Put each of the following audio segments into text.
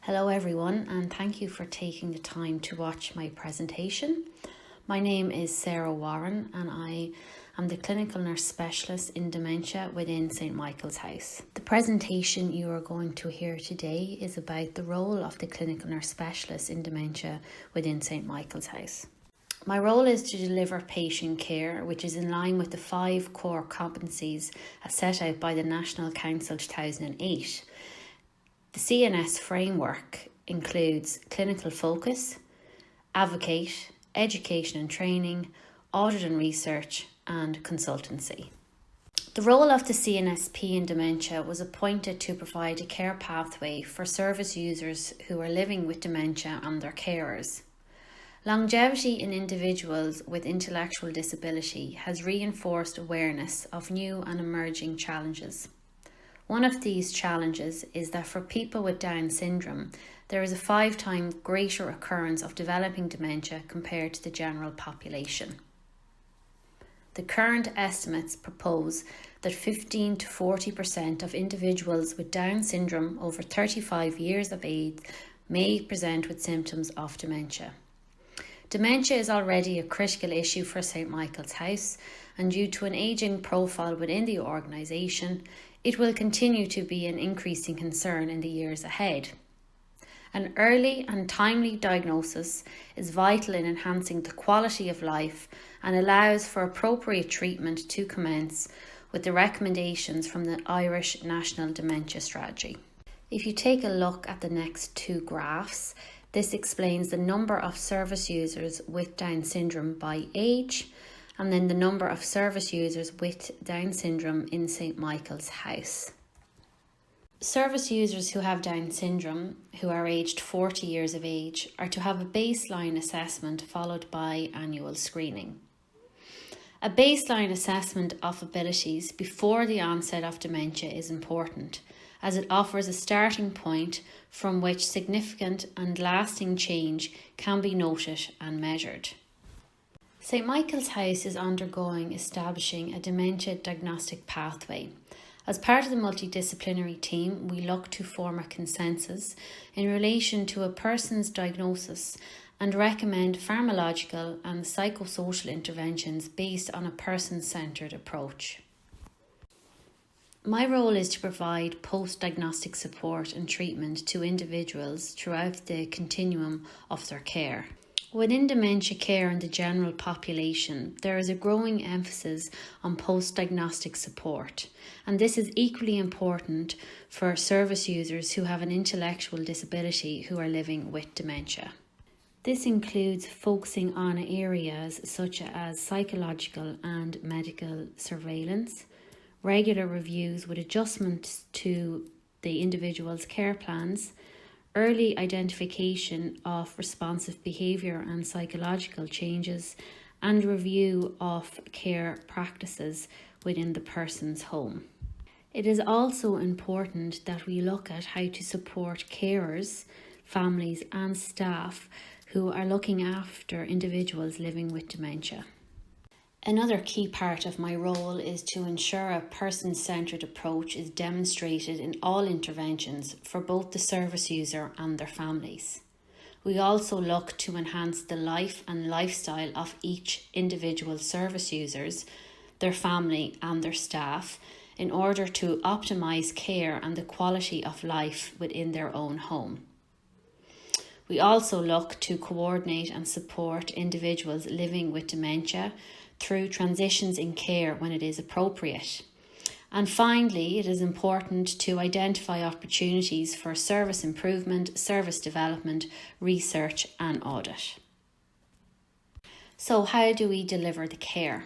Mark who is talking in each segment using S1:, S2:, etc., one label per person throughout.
S1: Hello everyone, and thank you for taking the time to watch my presentation. My name is Sarah Warren and I am the Clinical Nurse Specialist in Dementia within St Michael's House. The presentation you are going to hear today is about the role of the Clinical Nurse Specialist in Dementia within St Michael's House. My role is to deliver patient care, which is in line with the 5 core competencies as set out by the National Council 2008. The CNS framework includes clinical focus, advocate, education and training, audit and research, and consultancy. The role of the CNSp in dementia was appointed to provide a care pathway for service users who are living with dementia and their carers. Longevity in individuals with intellectual disability has reinforced awareness of new and emerging challenges. One of these challenges is that for people with Down syndrome, there is a 5 times greater occurrence of developing dementia compared to the general population. The current estimates propose that 15 to 40% of individuals with Down syndrome over 35 years of age may present with symptoms of dementia. Dementia is already a critical issue for St Michael's House, and due to an ageing profile within the organisation, it will continue to be an increasing concern in the years ahead. An early and timely diagnosis is vital in enhancing the quality of life and allows for appropriate treatment to commence with the recommendations from the Irish National Dementia Strategy. If you take a look at the next 2 graphs, this explains the number of service users with Down syndrome by age, and then the number of service users with Down syndrome in St Michael's House. Service users who have Down syndrome, who are aged 40 years of age, are to have a baseline assessment followed by annual screening. A baseline assessment of abilities before the onset of dementia is important, as it offers a starting point from which significant and lasting change can be noted and measured. St Michael's House is undergoing establishing a dementia diagnostic pathway. As part of the multidisciplinary team, we look to form a consensus in relation to a person's diagnosis and recommend pharmacological and psychosocial interventions based on a person-centred approach. My role is to provide post-diagnostic support and treatment to individuals throughout the continuum of their care. Within dementia care and the general population, there is a growing emphasis on post-diagnostic support, and this is equally important for service users who have an intellectual disability who are living with dementia. This includes focusing on areas such as psychological and medical surveillance, regular reviews with adjustments to the individual's care plans, early identification of responsive behaviour and psychological changes, and review of care practices within the person's home. It is also important that we look at how to support carers, families and staff who are looking after individuals living with dementia. Another key part of my role is to ensure a person-centred approach is demonstrated in all interventions for both the service user and their families. We also look to enhance the life and lifestyle of each individual service users, their family and their staff in order to optimise care and the quality of life within their own home. We also look to coordinate and support individuals living with dementia through transitions in care when it is appropriate. And finally, it is important to identify opportunities for service improvement, service development, research and audit. So how do we deliver the care?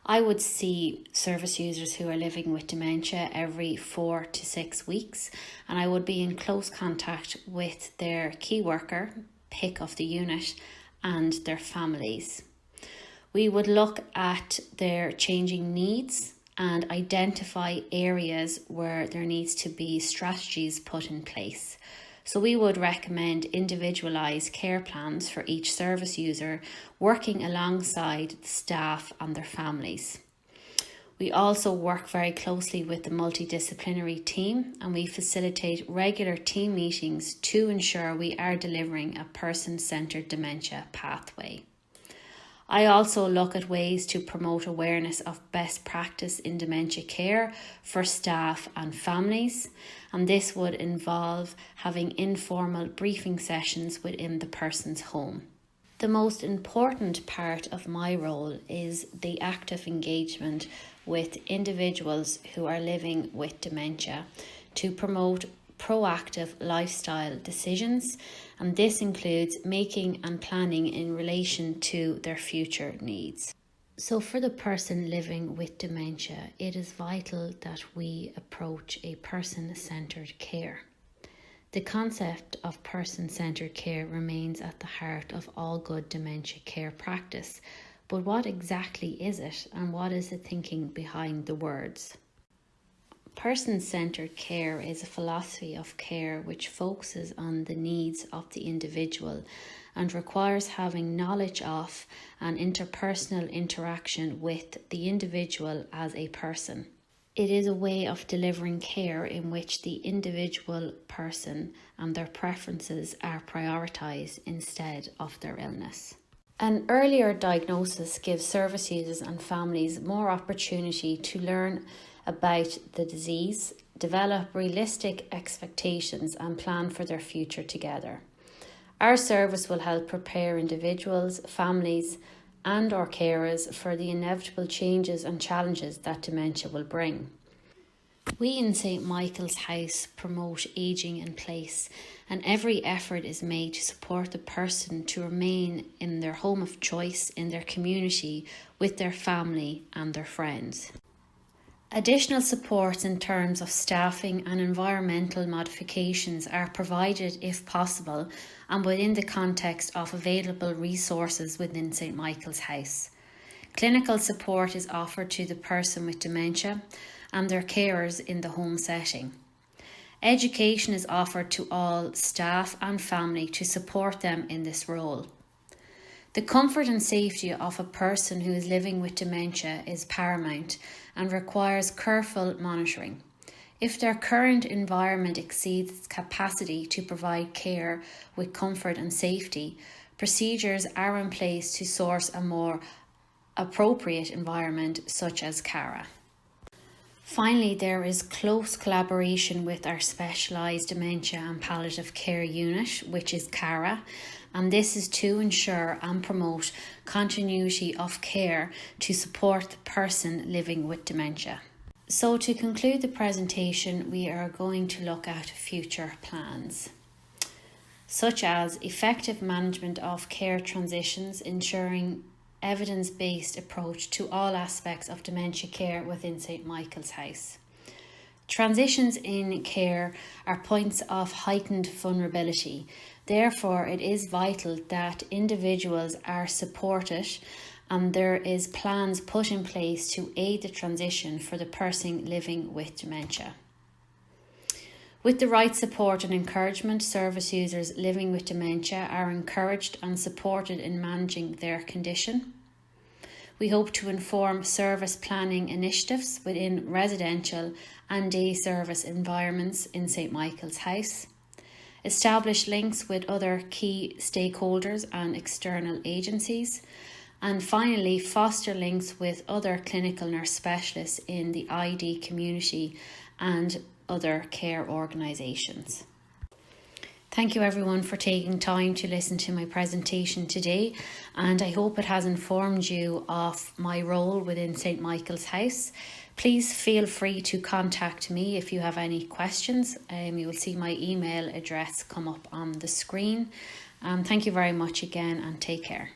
S1: I would see service users who are living with dementia every 4 to 6 weeks, and I would be in close contact with their key worker, PIC of the unit, and their families. We would look at their changing needs and identify areas where there needs to be strategies put in place. So we would recommend individualised care plans for each service user, working alongside the staff and their families. We also work very closely with the multidisciplinary team, and we facilitate regular team meetings to ensure we are delivering a person-centred dementia pathway. I also look at ways to promote awareness of best practice in dementia care for staff and families, and this would involve having informal briefing sessions within the person's home. The most important part of my role is the active engagement with individuals who are living with dementia to promote proactive lifestyle decisions, and this includes making and planning in relation to their future needs. So for the person living with dementia, it is vital that we approach a person-centred care. The concept of person-centred care remains at the heart of all good dementia care practice, but what exactly is it, and what is the thinking behind the words? Person-centred care is a philosophy of care which focuses on the needs of the individual and requires having knowledge of and interpersonal interaction with the individual as a person. It is a way of delivering care in which the individual person and their preferences are prioritised instead of their illness. An earlier diagnosis gives service users and families more opportunity to learn about the disease, develop realistic expectations and plan for their future together. Our service will help prepare individuals, families and/or carers for the inevitable changes and challenges that dementia will bring. We in St. Michael's House promote ageing in place, and every effort is made to support the person to remain in their home of choice in their community with their family and their friends. Additional supports in terms of staffing and environmental modifications are provided if possible and within the context of available resources within St. Michael's House. Clinical support is offered to the person with dementia and their carers in the home setting. Education is offered to all staff and family to support them in this role. The comfort and safety of a person who is living with dementia is paramount and requires careful monitoring. If their current environment exceeds its capacity to provide care with comfort and safety, procedures are in place to source a more appropriate environment such as CARA. Finally, there is close collaboration with our specialised dementia and palliative care unit, which is CARA, and this is to ensure and promote continuity of care to support the person living with dementia. So to conclude the presentation, we are going to look at future plans, such as effective management of care transitions, ensuring evidence-based approach to all aspects of dementia care within St. Michael's House. Transitions in care are points of heightened vulnerability. Therefore, it is vital that individuals are supported and there is plans put in place to aid the transition for the person living with dementia. With the right support and encouragement, service users living with dementia are encouraged and supported in managing their condition. We hope to inform service planning initiatives within residential and day service environments in St. Michael's House, establish links with other key stakeholders and external agencies, and finally foster links with other clinical nurse specialists in the ID community and other care organisations. Thank you everyone for taking time to listen to my presentation today, and I hope it has informed you of my role within St. Michael's House. Please feel free to contact me if you have any questions. You will see my email address come up on the screen. Thank you very much again and take care.